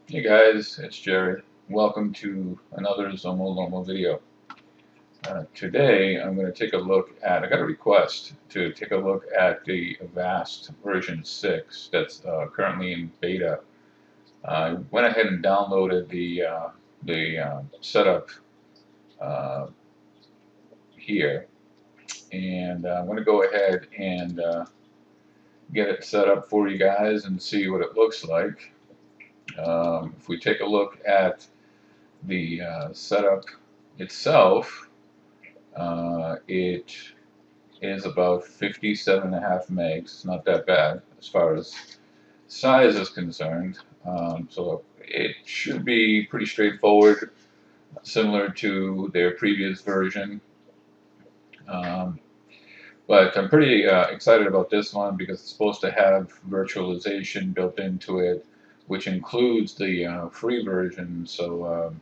Hey guys, it's Jerry. Welcome to another Zomo Lomo video. Today I'm going to take a look at, I got a request to take a look at the Avast version 6 that's currently in beta. I went ahead and downloaded the setup uh, here, and I'm going to go ahead and get it set up for you guys and see what it looks like. If we take a look at the setup itself, it is about 57.5 megs, not that bad as far as size is concerned. So it should be pretty straightforward, similar to their previous version. Um, but I'm pretty excited about this one because it's supposed to have virtualization built into it, which includes the free version. So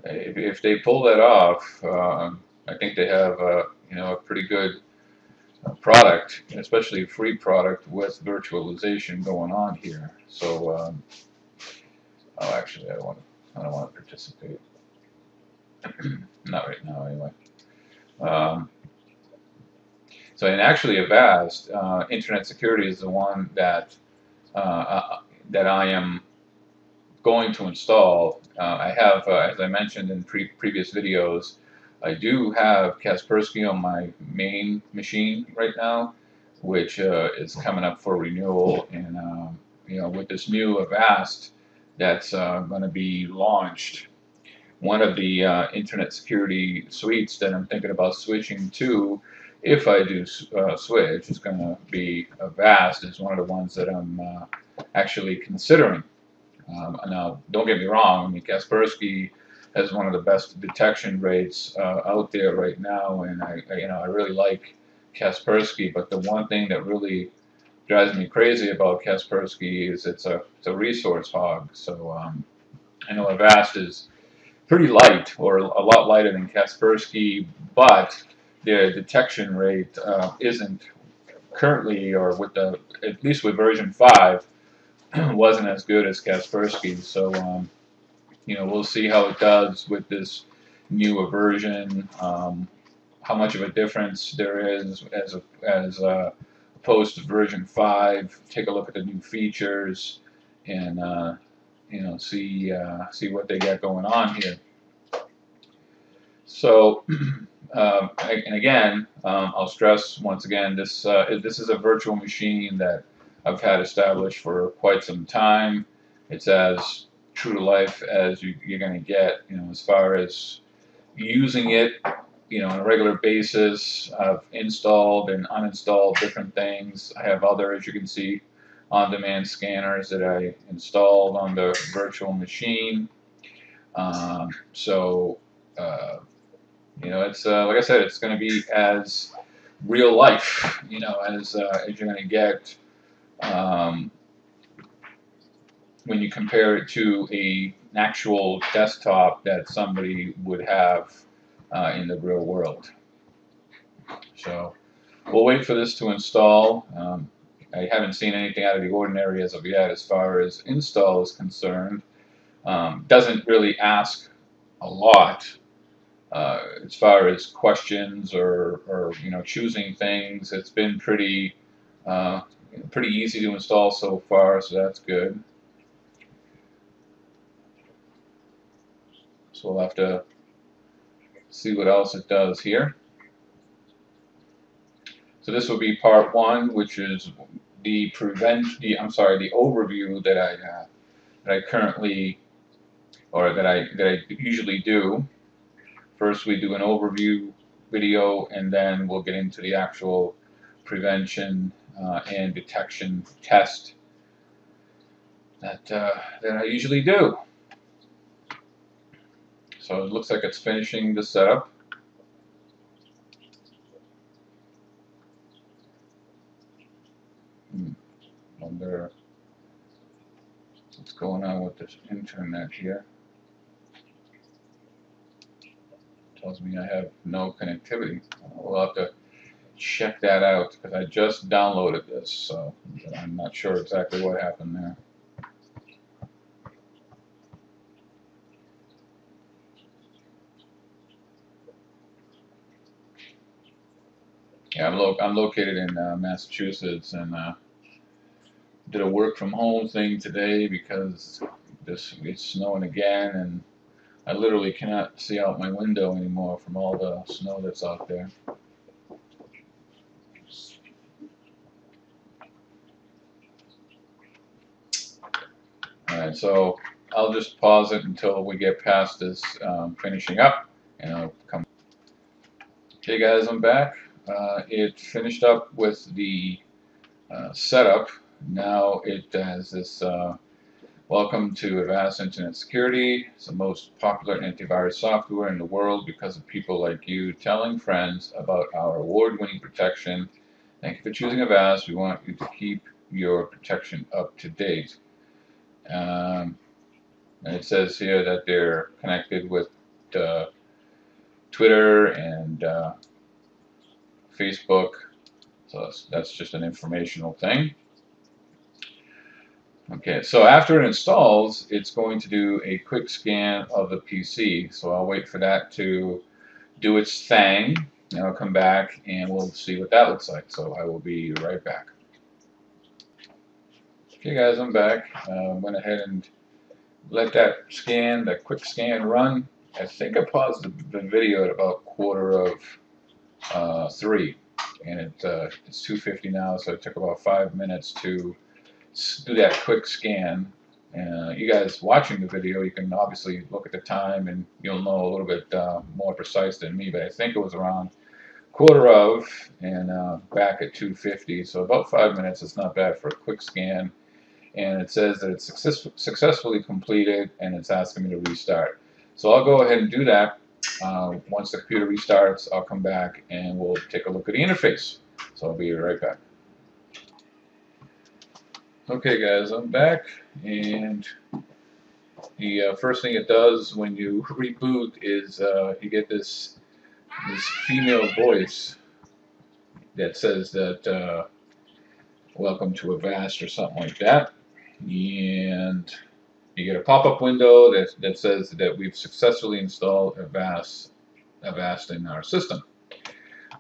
if they pull that off, I think they have a pretty good product, especially a free product with virtualization going on here. So, oh, actually, I don't want to participate. Not right now, anyway. Um, so, and actually, Avast Internet Security is the one that I am going to install. I have, as I mentioned in previous videos, I do have Kaspersky on my main machine right now, which is coming up for renewal. And with this new Avast that's going to be launched, one of the internet security suites that I'm thinking about switching to, if I do switch, is going to be Avast. Is one of the ones that I'm actually considering. Now, don't get me wrong. I mean, Kaspersky has one of the best detection rates out there right now, and I really like Kaspersky. But the one thing that really drives me crazy about Kaspersky is it's a resource hog. So I know Avast is pretty light, or a lot lighter than Kaspersky, but their detection rate isn't currently, or with the at least with version 5, wasn't as good as Kaspersky. So we'll see how it does with this newer version. How much of a difference there is as opposed to version 5. Take a look at the new features and see what they got going on here. So. And again, I'll stress once again, this is a virtual machine that I've had established for quite some time. It's as true to life as you're going to get, as far as using it, on a regular basis. I've installed and uninstalled different things. I have other, as you can see, on-demand scanners that I installed on the virtual machine. So. It's like I said, it's going to be as real life, as you're going to get when you compare it to an actual desktop that somebody would have in the real world. So we'll wait for this to install. I haven't seen anything out of the ordinary as of yet as far as install is concerned. Doesn't really ask a lot. As far as questions or choosing things, it's been pretty easy to install so far, so that's good. So we'll have to see what else it does here. So this will be part 1, which is the overview that I currently, or that I usually do. First, we do an overview video, and then we'll get into the actual prevention and detection test that I usually do. So it looks like it's finishing the setup. Wonder what's going on with this internet here. Tells me I have no connectivity. We'll have to check that out because I just downloaded this, so I'm not sure exactly what happened there. Yeah, I'm located in Massachusetts, and did a work from home thing today because it's snowing again, and I literally cannot see out my window anymore from all the snow that's out there. Alright, so I'll just pause it until we get past this finishing up, and I'll come. Okay guys, I'm back. It finished up with the setup. Now it has this welcome to Avast Internet Security. It's the most popular antivirus software in the world because of people like you telling friends about our award-winning protection. Thank you for choosing Avast. We want you to keep your protection up to date. And it says here that they're connected with Twitter and Facebook. So that's just an informational thing. Okay, so after it installs, it's going to do a quick scan of the PC. So I'll wait for that to do its thing, and I'll come back and we'll see what that looks like. So I will be right back. Okay guys, I'm back. Went ahead and let that quick scan run. I think I paused the video at about 2:45, and it's 2:50 now, so it took about 5 minutes to do that quick scan. You guys watching the video, you can obviously look at the time and you'll know a little bit more precise than me, but I think it was around 2:45 and back at 2:50, so about 5 minutes. It's not bad for a quick scan, and it says that it's successfully completed, and it's asking me to restart. So I'll go ahead and do that. Once the computer restarts, I'll come back and we'll take a look at the interface. So I'll be right back. Okay guys, I'm back, and the first thing it does when you reboot is you get this female voice that says that welcome to Avast or something like that, and you get a pop-up window that says that we've successfully installed Avast in our system.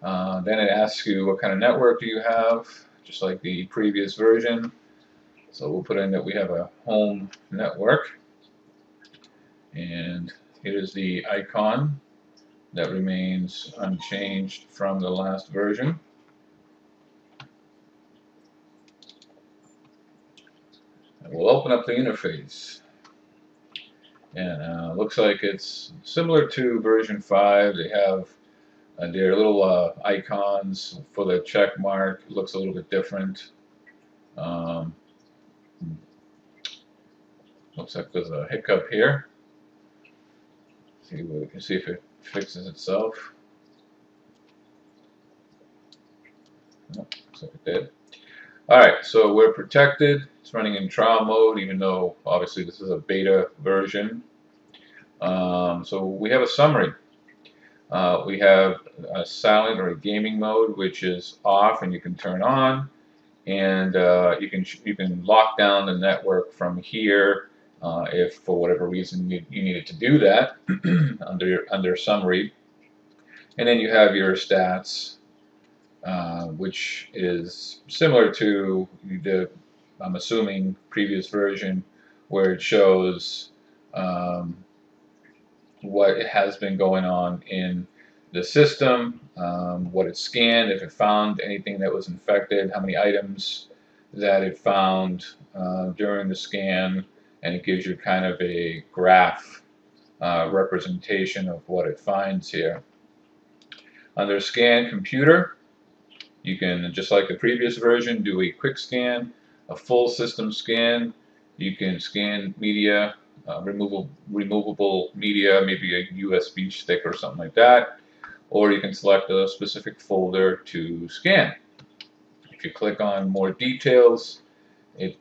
Then it asks you what kind of network do you have, just like the previous version. So we'll put in that we have a home network, and here's the icon that remains unchanged from the last version. And we'll open up the interface, and looks like it's similar to version 5. They have their little icons for the check mark. It looks a little bit different. Looks like there's a hiccup here. We can see if it fixes itself. Oh, looks like it did. Alright, so we're protected. It's running in trial mode, even though obviously this is a beta version. So we have a summary. We have a silent or a gaming mode, which is off and you can turn on, and you can lock down the network from here if for whatever reason you needed to do that under summary. And then you have your stats, which is similar to the, I'm assuming, previous version, where it shows what has been going on in the system, what it scanned, if it found anything that was infected, how many items that it found during the scan, and it gives you kind of a graph representation of what it finds here. Under Scan Computer, you can, just like the previous version, do a quick scan, a full system scan. You can scan media, removable media, maybe a USB stick or something like that, or you can select a specific folder to scan. If you click on More Details, it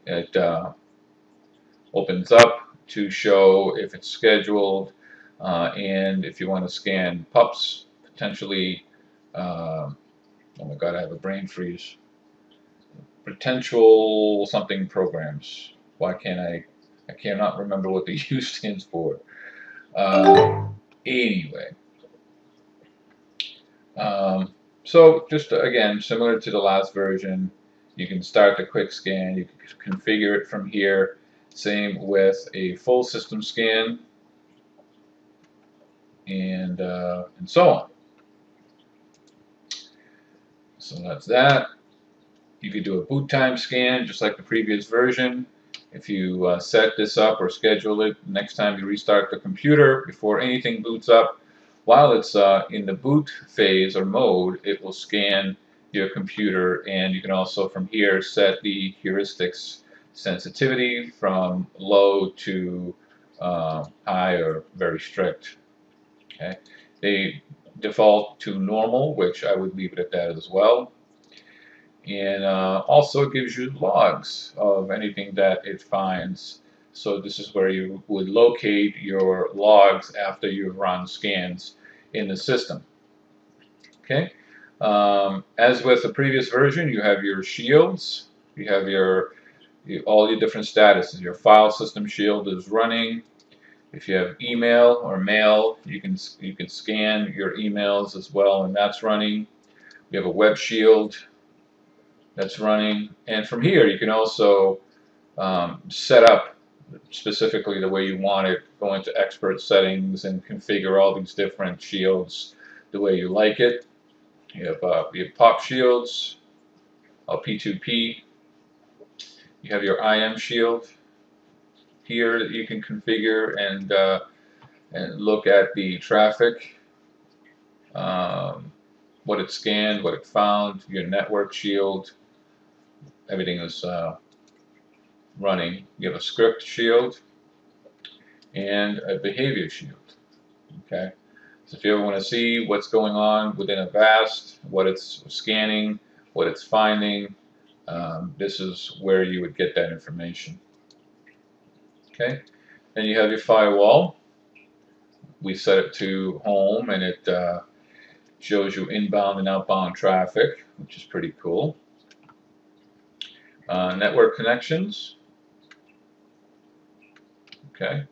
opens up to show if it's scheduled, and if you want to scan pups, potentially, oh my god, I have a brain freeze, potential something programs. Why can't I cannot remember what the U stands for. Anyway, So just again, similar to the last version, you can start the quick scan, you can configure it from here. Same with a full system scan, and so on. So that's that. You could do a boot time scan just like the previous version. If you set this up or schedule it, next time you restart the computer, before anything boots up, while it's in the boot phase or mode, it will scan your computer, and you can also from here set the heuristics sensitivity from low to high or very strict. Okay, they default to normal, which I would leave it at that as well. And also it gives you logs of anything that it finds. So this is where you would locate your logs after you've run scans in the system. Okay. As with the previous version, you have your shields. You have all your different statuses. Your file system shield is running. If you have email or mail, you can scan your emails as well, and that's running. You have a web shield that's running, and from here you can also set up specifically the way you want it, go into expert settings and configure all these different shields the way you like it. You have pop shields, P2P. You have your IM shield here that you can configure and look at the traffic, what it scanned, what it found. Your network shield, everything is running. You have a script shield and a behavior shield. Okay, so if you ever want to see what's going on within Avast, what it's scanning, what it's finding, this is where you would get that information. Okay, then you have your firewall. We set it to home, and it shows you inbound and outbound traffic, which is pretty cool. Network connections. Okay,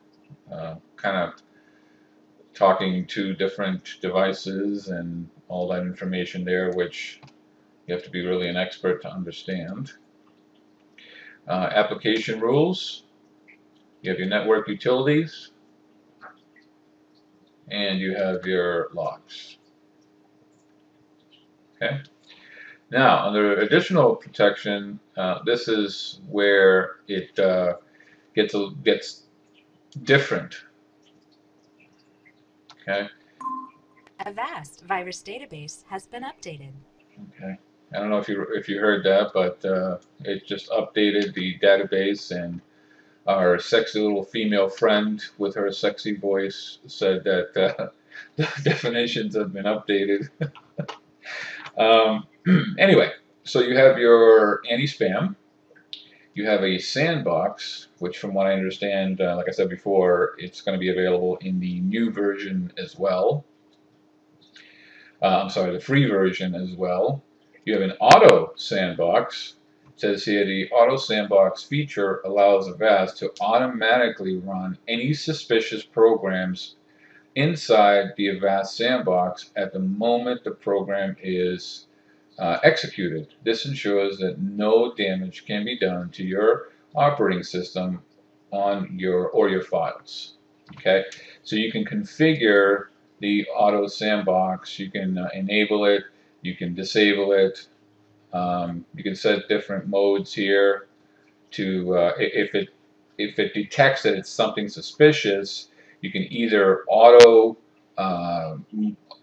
kind of talking to different devices and all that information there, which you have to be really an expert to understand. Application rules. You have your network utilities, and you have your logs. Okay. Now, under additional protection, this is where it gets different. Okay. Avast virus database has been updated. Okay. I don't know if you heard that, but it just updated the database, and our sexy little female friend with her sexy voice said that the definitions have been updated. Anyway, so you have your anti-spam. You have a sandbox, which from what I understand, like I said before, it's going to be available in the new version as well. I'm sorry, the free version as well. You have an auto sandbox. It says here the auto sandbox feature allows Avast to automatically run any suspicious programs inside the Avast sandbox at the moment the program is executed. This ensures that no damage can be done to your operating system on your files. Okay, so you can configure the auto sandbox. You can enable it. You can disable it. You can set different modes here to if it detects that it's something suspicious, you can either uh,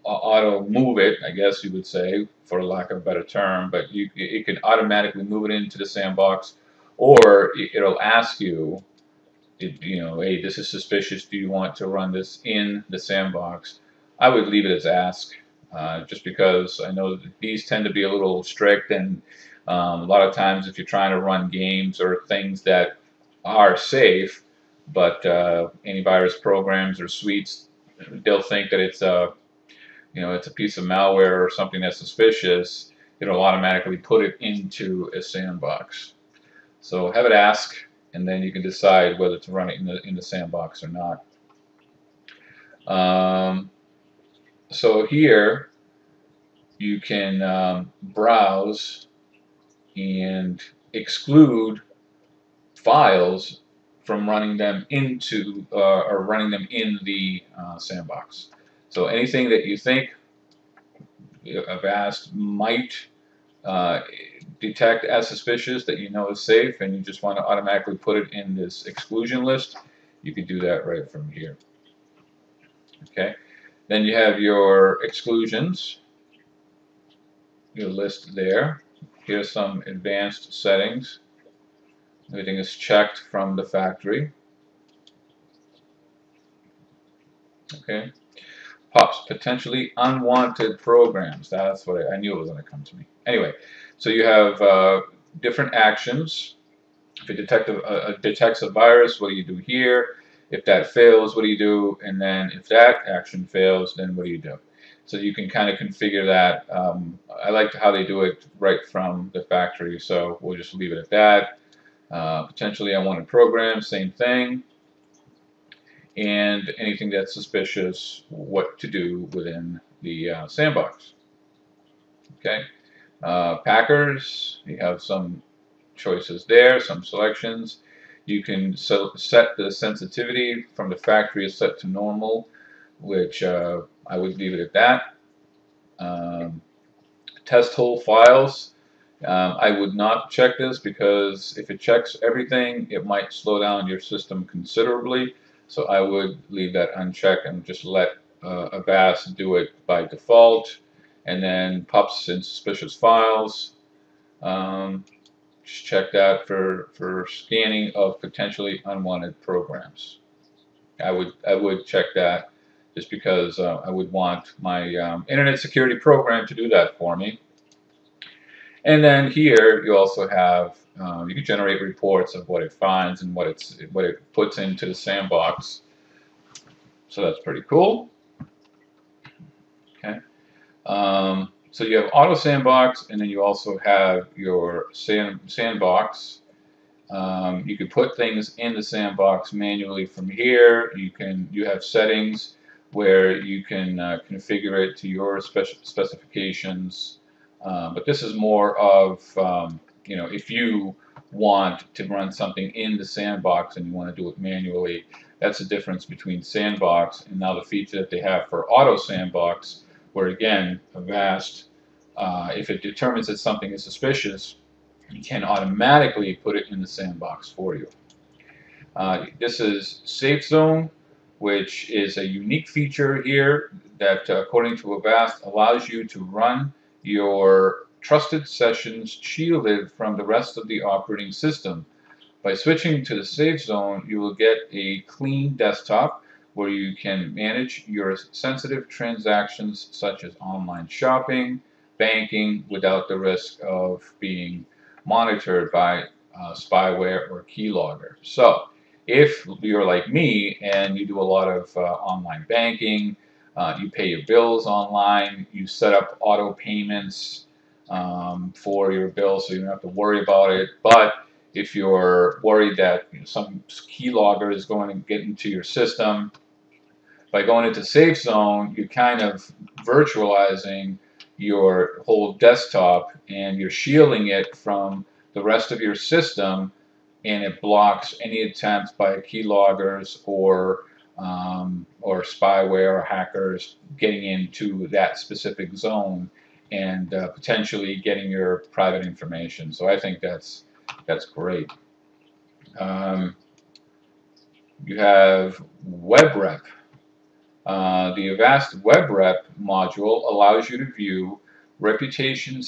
auto move it, I guess you would say, for lack of a better term, but it can automatically move it into the sandbox, or it'll ask you, hey, this is suspicious. Do you want to run this in the sandbox? I would leave it as ask, just because I know that these tend to be a little strict, and a lot of times if you're trying to run games or things that are safe, but antivirus programs or suites, they'll think that it's a piece of malware or something that's suspicious. It'll automatically put it into a sandbox. So have it ask, and then you can decide whether to run it in the sandbox or not. So here you can browse and exclude files from running them into or running them in the sandbox. So anything that you think Avast might uh, detect as suspicious that you know is safe and you just want to automatically put it in this exclusion list, you can do that right from here. Okay. Then you have your exclusions, your list there. Here's some advanced settings. Everything is checked from the factory. Okay. Pops potentially unwanted programs. That's what I knew it was going to come to me. Anyway, so you have different actions. If it detects a virus, what do you do here? If that fails, what do you do? And then if that action fails, then what do you do? So you can kind of configure that. I like how they do it right from the factory, so we'll just leave it at that. Potentially unwanted programs, same thing. And anything that's suspicious, what to do within the sandbox. Okay. Packers, you have some choices there, some selections. You can set the sensitivity from the factory is set to normal, which I would leave it at that. Test hole files, I would not check this because if it checks everything, it might slow down your system considerably. So I would leave that unchecked and just let Avast do it by default. And then pups and suspicious files. Just check that for scanning of potentially unwanted programs. I would check that just because I would want my internet security program to do that for me. And then here you also have you can generate reports of what it finds and what it puts into the sandbox. So that's pretty cool. Okay. So you have auto sandbox, and then you also have your sandbox. You can put things in the sandbox manually from here. You have settings where you can configure it to your specifications. But this is more of if you want to run something in the sandbox and you want to do it manually, that's the difference between sandbox and now the feature that they have for auto sandbox, where again, Avast, if it determines that something is suspicious, you can automatically put it in the sandbox for you. This is Safe Zone, which is a unique feature here that, according to Avast, allows you to run your trusted sessions shielded from the rest of the operating system. By switching to the Safe Zone, you will get a clean desktop where you can manage your sensitive transactions such as online shopping, banking, without the risk of being monitored by spyware or keylogger. So if you're like me and you do a lot of online banking, you pay your bills online, you set up auto payments for your bills so you don't have to worry about it. But if you're worried that some keylogger is going to get into your system, by going into Safe Zone, you're kind of virtualizing your whole desktop and you're shielding it from the rest of your system, and it blocks any attempts by keyloggers or spyware or hackers getting into that specific zone and potentially getting your private information. So I think that's great. You have WebRep. The Avast WebRep module allows you to view reputation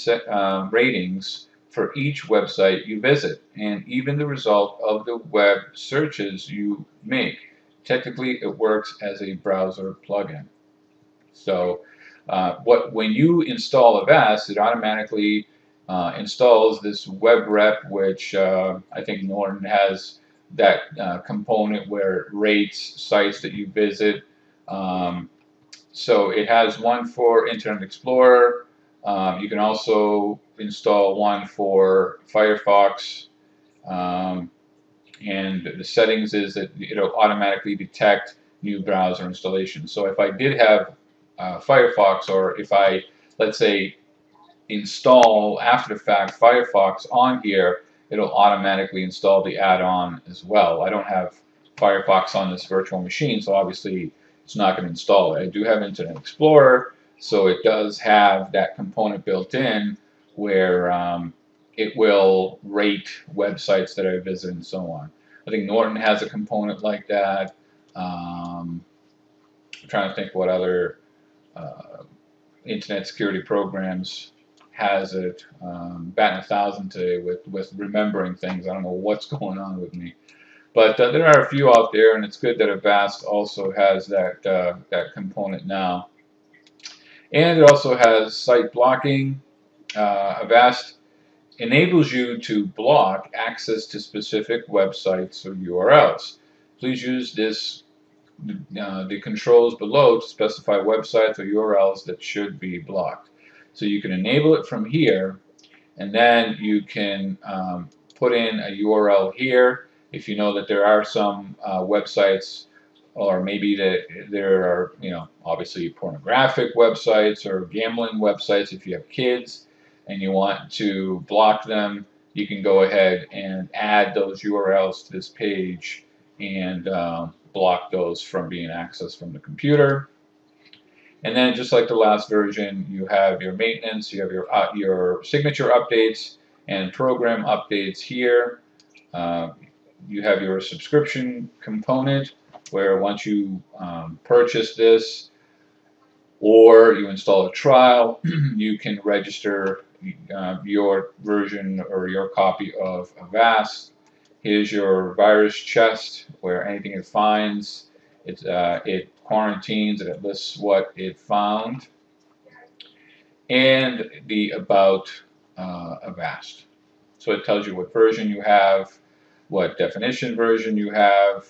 ratings for each website you visit, and even the result of the web searches you make. Technically, it works as a browser plugin. So, when you install Avast, it automatically installs this WebRep, which I think Norton has that component where it rates sites that you visit. So it has one for Internet Explorer. You can also install one for Firefox. And the settings is that it'll automatically detect new browser installations. So if I did have Firefox, or if I, let's say, install after the fact Firefox on here, it'll automatically install the add-on as well. I don't have Firefox on this virtual machine, so obviously it's not going to install it. I do have Internet Explorer, so it does have that component built in where it will rate websites that I visit and so on. I think Norton has a component like that. I'm trying to think what other internet security programs has it. Batting 1,000 today with remembering things. I don't know what's going on with me. But there are a few out there, and it's good that Avast also has that component now. And it also has site blocking. Avast enables you to block access to specific websites or URLs. Please use the controls below to specify websites or URLs that should be blocked. So you can enable it from here, and then you can put in a URL here if you know that there are some websites, or maybe that there are, obviously pornographic websites or gambling websites. If you have kids and you want to block them, you can go ahead and add those URLs to this page and block those from being accessed from the computer. And then, just like the last version, you have your maintenance, you have your signature updates and program updates here. You have your subscription component, where once you purchase this or you install a trial, you can register your version or your copy of Avast. Here's your virus chest, where anything it finds, it quarantines and it lists what it found. And the About Avast. So it tells you what version you have, what definition version you have,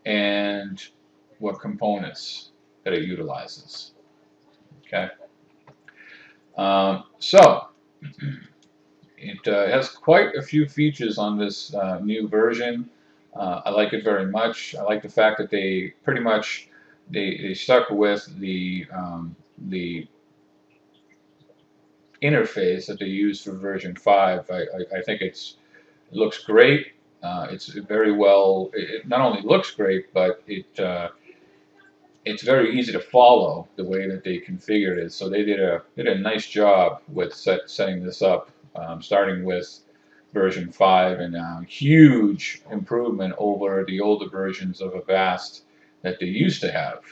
and what components that it utilizes. Okay. So it has quite a few features on this new version. I like it very much. I like the fact that they pretty much they stuck with the interface that they used for version 5. I think it looks great. It's very well. It not only looks great, but it's very easy to follow the way that they configured it. So they did a nice job with setting this up, starting with version 5, and a huge improvement over the older versions of Avast that they used to have.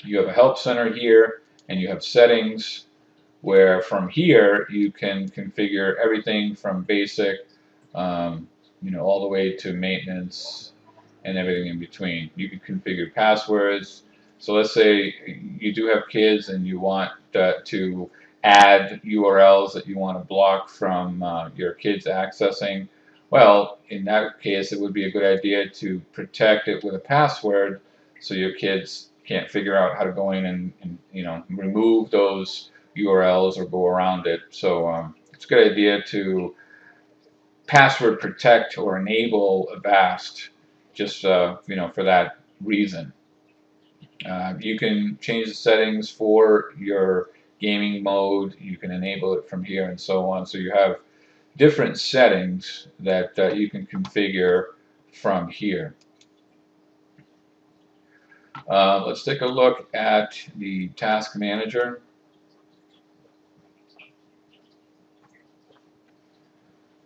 You have a help center here, and you have settings, where from here you can configure everything from basic, all the way to maintenance and everything in between. You can configure passwords. So let's say you do have kids and you want to add URLs that you want to block from your kids accessing. Well, in that case, it would be a good idea to protect it with a password so your kids can't figure out how to go in and remove those URLs or go around it. So it's a good idea to password protect or enable Avast just for that reason. You can change the settings for your gaming mode. You can enable it from here and so on. So you have different settings that you can configure from here. Let's take a look at the task manager.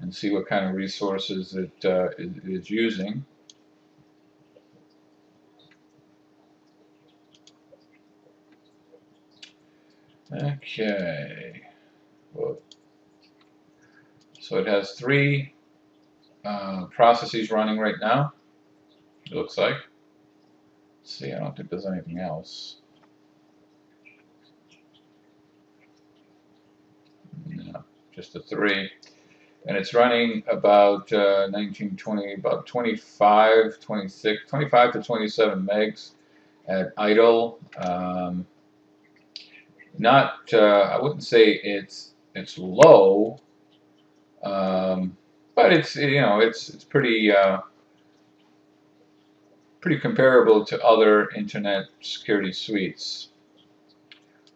And see what kind of resources it is using. Okay. Whoa. So it has 3 processes running right now, it looks like. Let's see, I don't think there's anything else. No, just the 3. And it's running about 1920, about 25, 26, 25 to 27 megs at idle. I wouldn't say it's low, but it's pretty comparable to other internet security suites.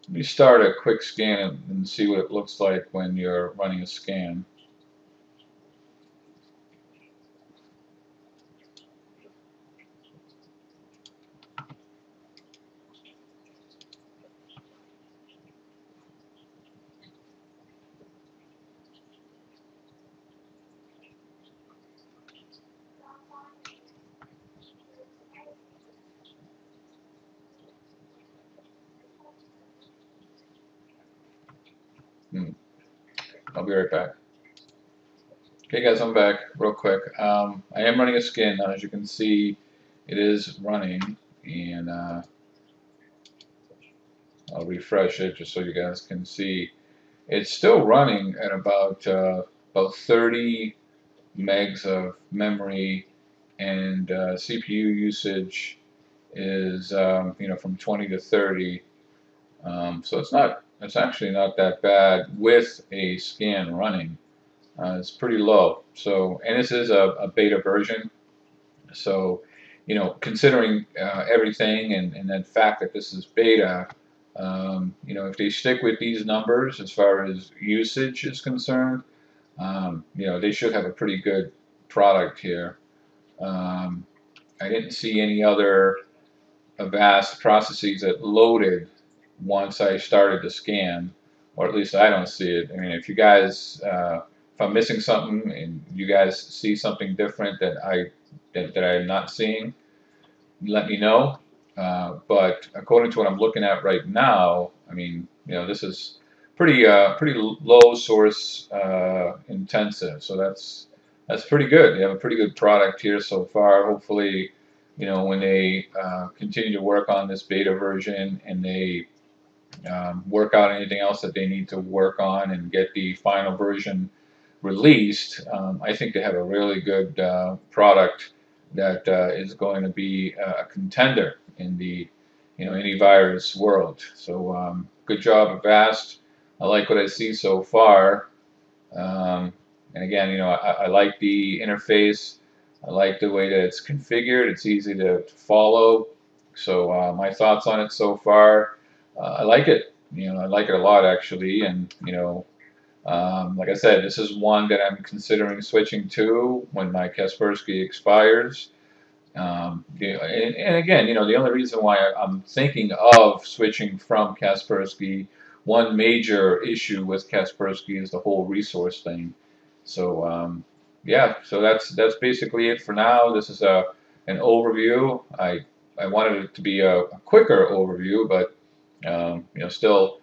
Let me start a quick scan and see what it looks like when you're running a scan. I'll be right back. Okay guys, I'm back real quick. I am running a scan now. As you can see, it is running, and I'll refresh it just so you guys can see. It's still running at about 30 megs of memory, and CPU usage is from 20 to 30. So it's actually not that bad with a scan running. It's pretty low. So, and this is a beta version. So, considering everything and the fact that this is beta, if they stick with these numbers as far as usage is concerned, they should have a pretty good product here. I didn't see any other Avast processes that loaded once I started to scan, or at least I don't see it. I mean, if you guys, if I'm missing something and you guys see something different that I'm not seeing, let me know. But according to what I'm looking at right now, I mean, this is pretty low source intensive. So that's pretty good. They have a pretty good product here so far. Hopefully, when they continue to work on this beta version and they work out anything else that they need to work on and get the final version released, I think they have a really good product that is going to be a contender in the antivirus world. So good job, Avast. I like what I see so far. And again, I like the interface. I like the way that it's configured. It's easy to follow. So my thoughts on it so far, I like it. I like it a lot actually. And like I said, this is one that I'm considering switching to when my Kaspersky expires. And again, the only reason why I'm thinking of switching from Kaspersky, one major issue with Kaspersky is the whole resource thing. So yeah, so that's basically it for now. This is an overview. I wanted it to be a quicker overview, but still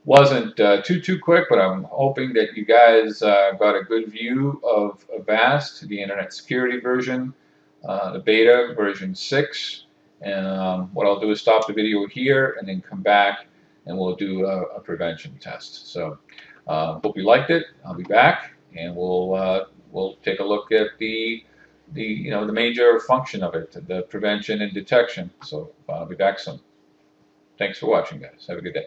wasn't too quick. But I'm hoping that you guys got a good view of Avast, the Internet Security version, the beta version 6. And what I'll do is stop the video here and then come back and we'll do a prevention test. So hope you liked it. I'll be back and we'll take a look at the major function of it, the prevention and detection. So I'll be back soon. Thanks for watching, guys. Have a good day.